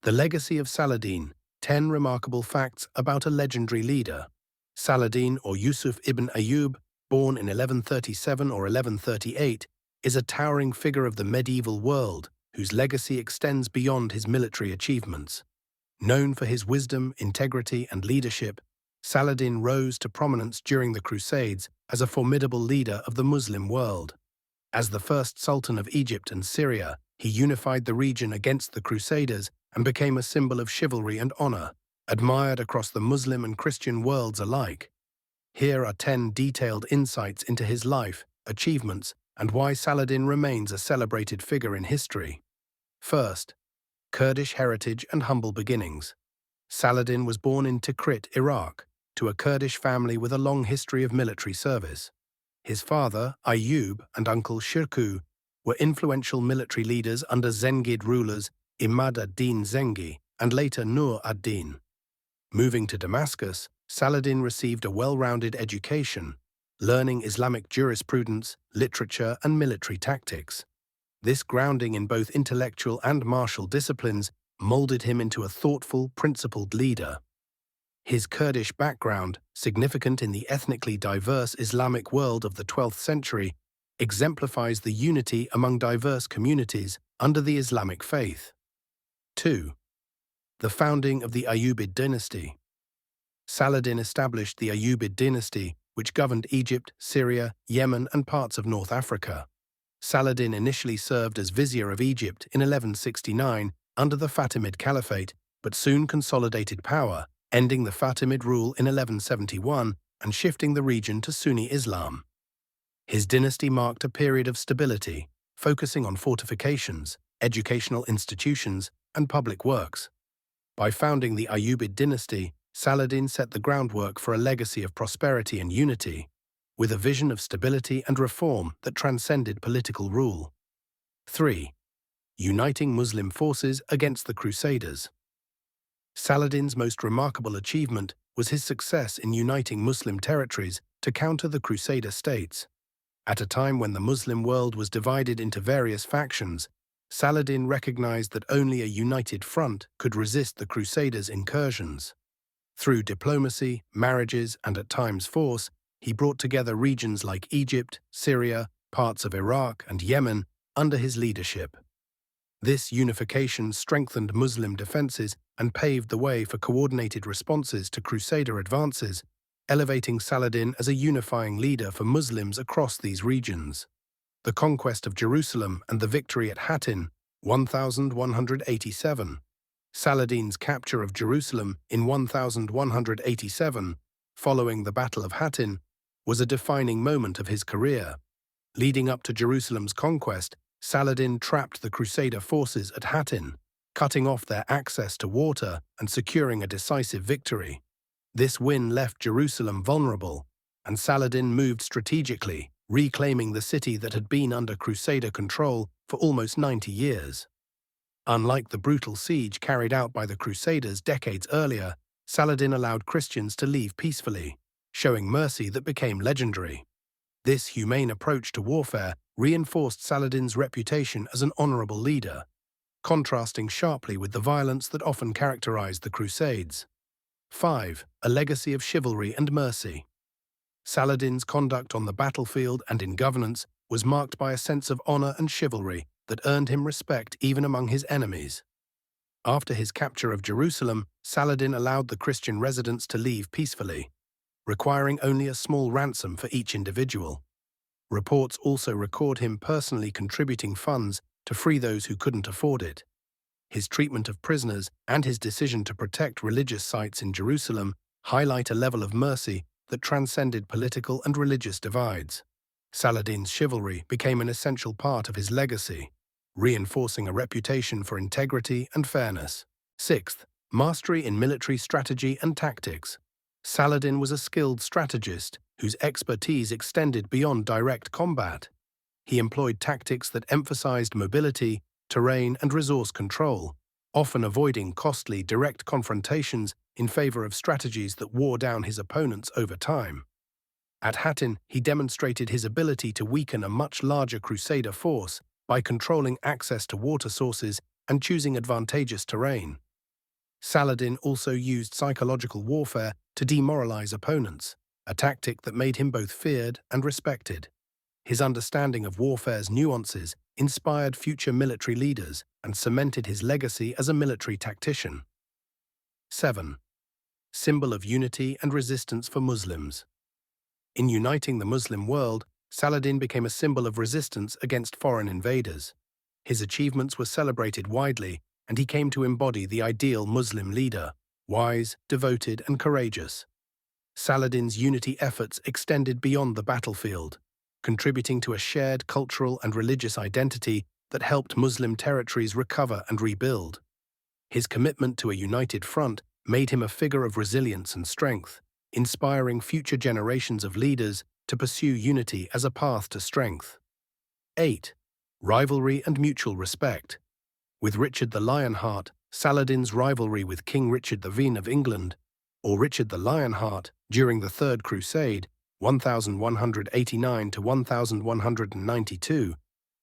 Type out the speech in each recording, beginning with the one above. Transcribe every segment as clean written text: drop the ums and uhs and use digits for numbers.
The Legacy of Saladin, 10 Remarkable Facts about a Legendary Leader. Saladin, or Yusuf ibn Ayyub, born in 1137 or 1138, is a towering figure of the medieval world whose legacy extends beyond his military achievements. Known for his wisdom, integrity, and leadership, Saladin rose to prominence during the Crusades as a formidable leader of the Muslim world. As the first Sultan of Egypt and Syria, he unified the region against the Crusaders and became a symbol of chivalry and honor, admired across the Muslim and Christian worlds alike. Here are 10 detailed insights into his life, achievements, and why Saladin remains a celebrated figure in history. First, Kurdish heritage and humble beginnings. Saladin was born in Tikrit, Iraq, to a Kurdish family with a long history of military service. His father, Ayyub, and uncle Shirkuh were influential military leaders under Zengid rulers Imad ad-Din Zengi and later Nur ad-Din. Moving to Damascus, Saladin received a well-rounded education, learning Islamic jurisprudence, literature, and military tactics. This grounding in both intellectual and martial disciplines molded him into a thoughtful, principled leader. His Kurdish background, significant in the ethnically diverse Islamic world of the 12th century, exemplifies the unity among diverse communities under the Islamic faith. 2. The founding of the Ayyubid dynasty. Saladin established the Ayyubid dynasty, which governed Egypt, Syria, Yemen, and parts of North Africa. Saladin initially served as vizier of Egypt in 1169 under the Fatimid Caliphate, but soon consolidated power, ending the Fatimid rule in 1171 and shifting the region to Sunni Islam. His dynasty marked a period of stability, focusing on fortifications, educational institutions, and public works. By founding the Ayyubid dynasty, Saladin set the groundwork for a legacy of prosperity and unity, with a vision of stability and reform that transcended political rule. 3. Uniting Muslim forces against the Crusaders. Saladin's most remarkable achievement was his success in uniting Muslim territories to counter the Crusader states. At a time when the Muslim world was divided into various factions, Saladin recognized that only a united front could resist the Crusaders' incursions. Through diplomacy, marriages, and at times force, he brought together regions like Egypt, Syria, parts of Iraq, and Yemen under his leadership. This unification strengthened Muslim defenses and paved the way for coordinated responses to Crusader advances, elevating Saladin as a unifying leader for Muslims across these regions. The conquest of Jerusalem and the victory at Hattin, 1187. Saladin's capture of Jerusalem in 1187, following the Battle of Hattin, was a defining moment of his career. Leading up to Jerusalem's conquest, Saladin trapped the Crusader forces at Hattin, cutting off their access to water and securing a decisive victory. This win left Jerusalem vulnerable, and Saladin moved strategically, reclaiming the city that had been under Crusader control for almost 90 years. Unlike the brutal siege carried out by the Crusaders decades earlier, Saladin allowed Christians to leave peacefully, showing mercy that became legendary. This humane approach to warfare reinforced Saladin's reputation as an honorable leader, contrasting sharply with the violence that often characterized the Crusades. 5. A legacy of chivalry and mercy. Saladin's conduct on the battlefield and in governance was marked by a sense of honor and chivalry that earned him respect even among his enemies. After his capture of Jerusalem, Saladin allowed the Christian residents to leave peacefully, requiring only a small ransom for each individual. Reports also record him personally contributing funds to free those who couldn't afford it. His treatment of prisoners and his decision to protect religious sites in Jerusalem highlight a level of mercy that transcended political and religious divides. Saladin's chivalry became an essential part of his legacy, reinforcing a reputation for integrity and fairness. 6th, mastery in military strategy and tactics. Saladin was a skilled strategist whose expertise extended beyond direct combat. He employed tactics that emphasized mobility, terrain, and resource control, often avoiding costly direct confrontations in favor of strategies that wore down his opponents over time. At Hattin, he demonstrated his ability to weaken a much larger Crusader force by controlling access to water sources and choosing advantageous terrain. Saladin also used psychological warfare to demoralize opponents, a tactic that made him both feared and respected. His understanding of warfare's nuances inspired future military leaders and cemented his legacy as a military tactician. 7. Symbol of unity and resistance for Muslims. In uniting the Muslim world, Saladin became a symbol of resistance against foreign invaders. His achievements were celebrated widely, and he came to embody the ideal Muslim leader, wise, devoted, and courageous. Saladin's unity efforts extended beyond the battlefield, contributing to a shared cultural and religious identity that helped Muslim territories recover and rebuild. His commitment to a united front made him a figure of resilience and strength, inspiring future generations of leaders to pursue unity as a path to strength. 8. Rivalry and mutual respect. With Richard the Lionheart, Saladin's rivalry with King Richard the Vene of England, or Richard the Lionheart, during the Third Crusade, 1189 to 1192,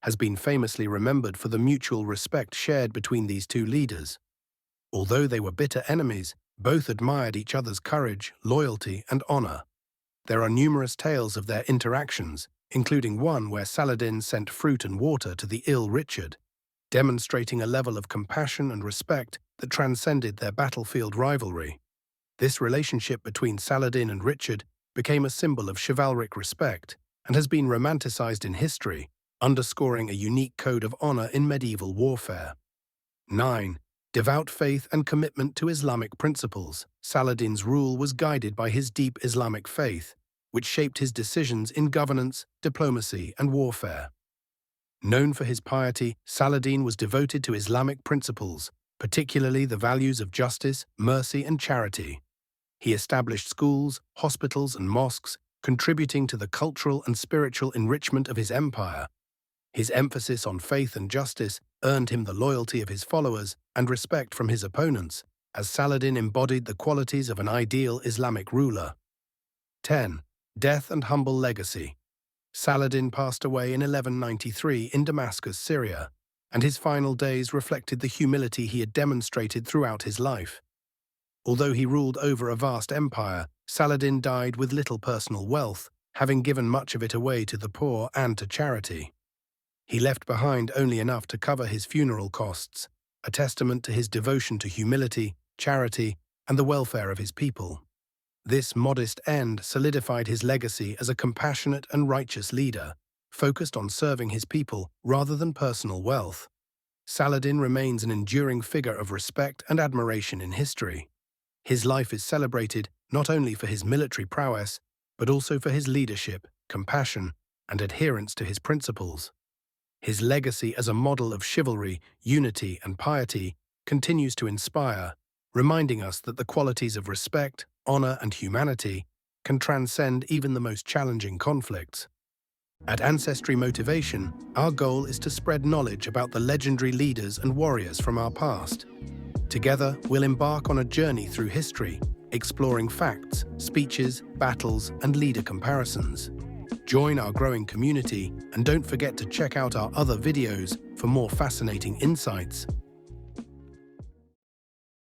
has been famously remembered for the mutual respect shared between these two leaders. Although they were bitter enemies, both admired each other's courage, loyalty, and honor. There are numerous tales of their interactions, including one where Saladin sent fruit and water to the ill Richard, demonstrating a level of compassion and respect that transcended their battlefield rivalry. This relationship between Saladin and Richard became a symbol of chivalric respect and has been romanticized in history, underscoring a unique code of honor in medieval warfare. 9. Devout faith and commitment to Islamic principles. Saladin's rule was guided by his deep Islamic faith, which shaped his decisions in governance, diplomacy, and warfare. Known for his piety, Saladin was devoted to Islamic principles, particularly the values of justice, mercy, and charity. He established schools, hospitals, and mosques, contributing to the cultural and spiritual enrichment of his empire. His emphasis on faith and justice earned him the loyalty of his followers and respect from his opponents, as Saladin embodied the qualities of an ideal Islamic ruler. 10. Death and humble legacy. Saladin passed away in 1193 in Damascus, Syria, and his final days reflected the humility he had demonstrated throughout his life. Although he ruled over a vast empire, Saladin died with little personal wealth, having given much of it away to the poor and to charity. He left behind only enough to cover his funeral costs, a testament to his devotion to humility, charity, and the welfare of his people. This modest end solidified his legacy as a compassionate and righteous leader, focused on serving his people rather than personal wealth. Saladin remains an enduring figure of respect and admiration in history. His life is celebrated not only for his military prowess, but also for his leadership, compassion, and adherence to his principles. His legacy as a model of chivalry, unity, and piety continues to inspire, reminding us that the qualities of respect, honor, and humanity can transcend even the most challenging conflicts. At Ancestry Motivation, our goal is to spread knowledge about the legendary leaders and warriors from our past. Together, we'll embark on a journey through history, exploring facts, speeches, battles, and leader comparisons. Join our growing community and don't forget to check out our other videos for more fascinating insights.